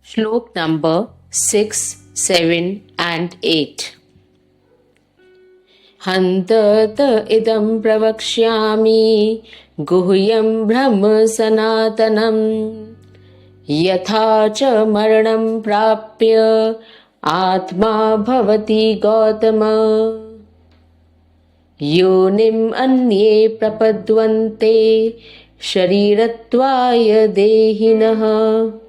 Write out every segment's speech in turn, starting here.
Shlok number 6, 7 and 8. Hantata idam pravakshyami guhyam brahma sanatanam yatha cha maranam prapya atma bhavati gautama yonim anye prapadvante sharirattvaya dehinah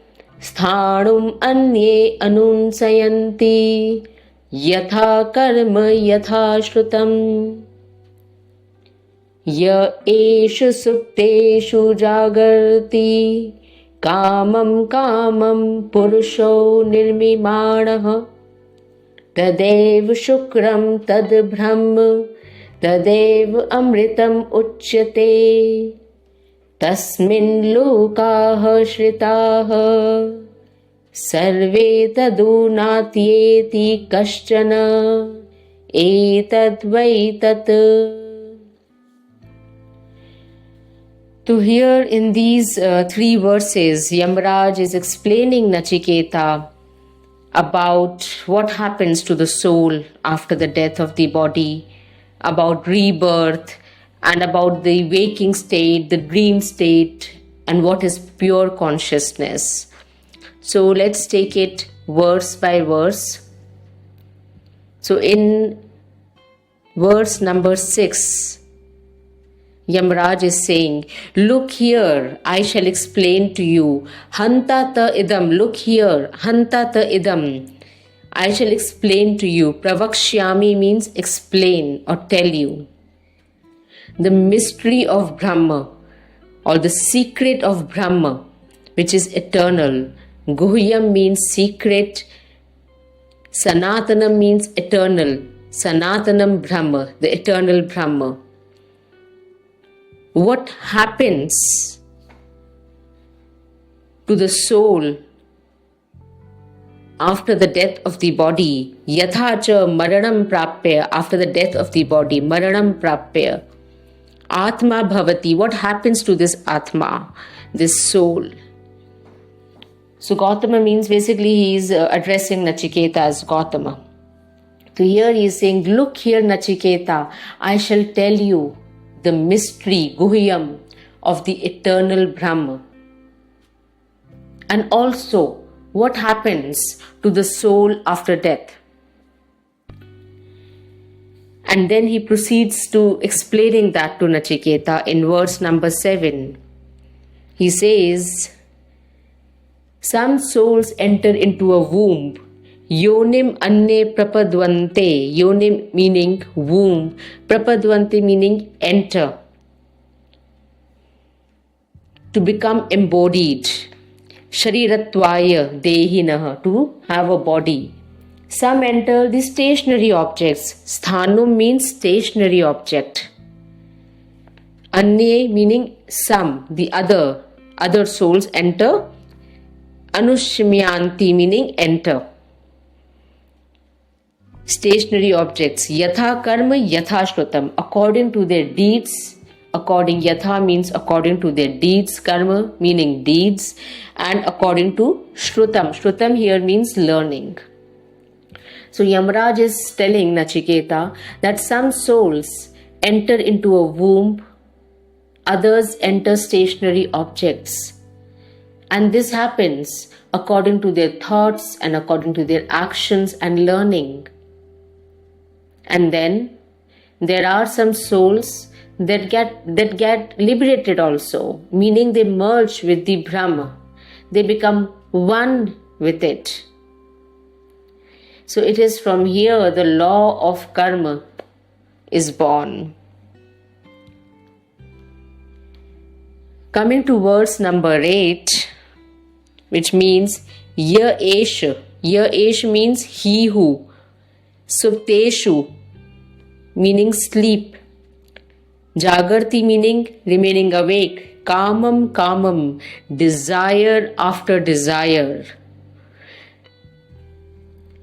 sthanum anye anunsayanti yatha karma yatha shrutam ya eshu supteshu jagarti kamam kamam purusho nirmimanah tadev shukram tad brahma tadev amritam uchyate tasmin lokaah shritaah sarve tadunatyeti kaschana etadvai tat. To here in these 3 verses, Yamaraj is explaining Nachiketa about what happens to the soul after the death of the body, about rebirth, and about the waking state, the dream state, and what is pure consciousness. So let's take it verse by verse. So in verse number 6, Yamaraj is saying, look here, I shall explain to you. Hantata idam, look here, hantata idam, I shall explain to you. Pravakshyami means explain or tell you. The mystery of Brahma or the secret of Brahma, which is eternal. Guhyam means secret. Sanatanam means eternal. Sanatanam Brahma, the eternal Brahma. What happens to the soul after the death of the body? Yathacha maranam prapya, after the death of the body, maranam prapya. Atma bhavati, what happens to this Atma, this soul? So Gautama means basically he is addressing Nachiketa as Gautama. So here he is saying, look here Nachiketa, I shall tell you the mystery, Guhyam, of the eternal Brahma. And also what happens to the soul after death. And then he proceeds to explaining that to Nachiketa in verse number 7. He says, some souls enter into a womb. Yonim anne prapadvante. Yonim meaning womb. Prapadvante meaning enter. To become embodied. Sharirattvaya dehinah. To have a body. Some enter the stationary objects. Sthanum means stationary object. Anye meaning some, the other souls enter. Anushmyanti meaning enter. Stationary objects. Yatha karma yatha shrutam. According to their deeds. According yatha means according to their deeds. Karma meaning deeds. And according to shrutam. Shrutam here means learning. So Yamaraj is telling Nachiketa that some souls enter into a womb, others enter stationary objects. And this happens according to their thoughts and according to their actions and learning. And then there are some souls that get liberated also, meaning they merge with the Brahma. They become one with it. So it is from here the law of karma is born. Coming to verse number 8, which means ya esha. Ya esh means he who. Supteshu meaning sleep. Jagarti meaning remaining awake. Kamam kamam, desire after desire.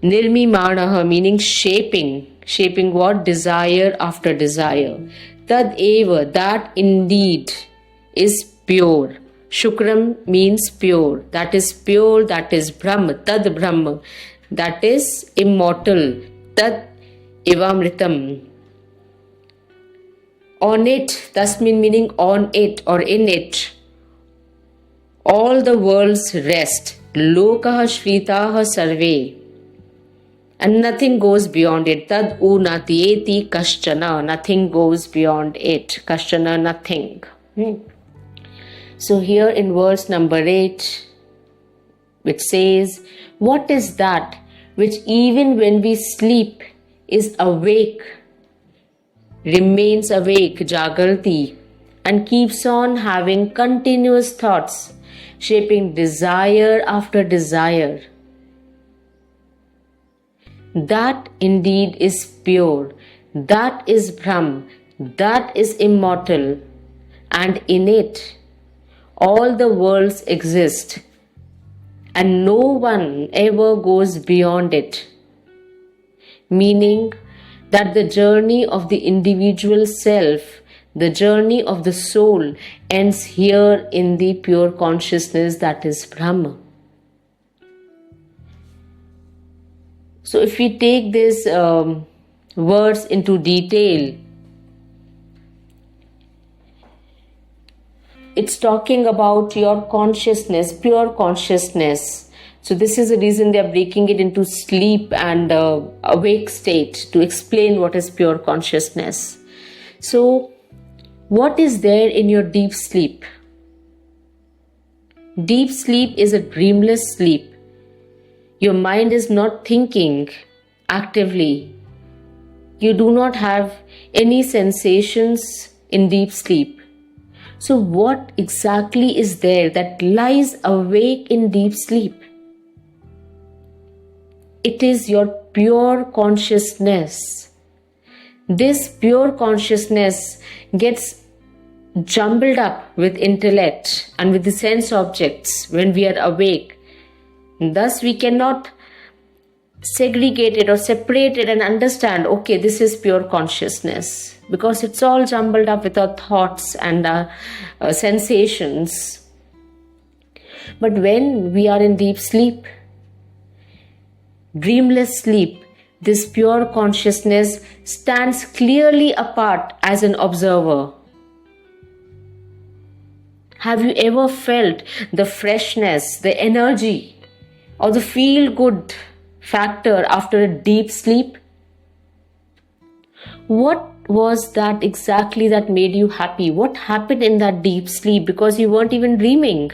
Nirmimanah meaning shaping. Shaping what? Desire after desire. Tad eva, that indeed is pure. Shukram means pure. That is pure, that is Brahma, Tad Brahma. That is immortal, Tad Ivamritam. On it, tasmin meaning on it or in it, all the worlds rest. Lokaha Shritaha Sarve. And nothing goes beyond it. Tad unatieti kaschana. Nothing goes beyond it. Kaschana, nothing. So here in verse number 8, which says, what is that which even when we sleep is awake, remains awake, Jagarti, and keeps on having continuous thoughts, shaping desire after desire? That indeed is pure, that is Brahm, that is immortal, and in it all the worlds exist, and no one ever goes beyond it. Meaning that the journey of the individual self, the journey of the soul, ends here in the pure consciousness that is Brahma. So if we take this verse into detail, it's talking about your consciousness, pure consciousness. So this is the reason they are breaking it into sleep and awake state to explain what is pure consciousness. So what is there in your deep sleep? Deep sleep is a dreamless sleep. Your mind is not thinking actively. You do not have any sensations in deep sleep. So what exactly is there that lies awake in deep sleep? It is your pure consciousness. This pure consciousness gets jumbled up with intellect and with the sense objects when we are awake. Thus, we cannot segregate it or separate it and understand, okay, this is pure consciousness, because it's all jumbled up with our thoughts and our sensations. But when we are in deep sleep, dreamless sleep, this pure consciousness stands clearly apart as an observer. Have you ever felt the freshness, the energy, or the feel-good factor after a deep sleep? What was that exactly that made you happy? What happened in that deep sleep? Because you weren't even dreaming.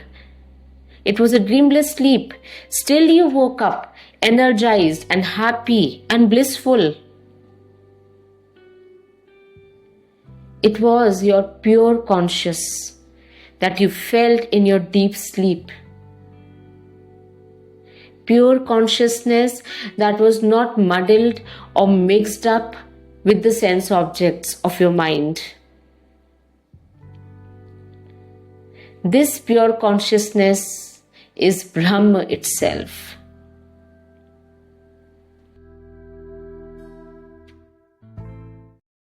It was a dreamless sleep. Still you woke up energized and happy and blissful. It was your pure conscious that you felt in your deep sleep. Pure consciousness that was not muddled or mixed up with the sense objects of your mind. This pure consciousness is Brahma itself.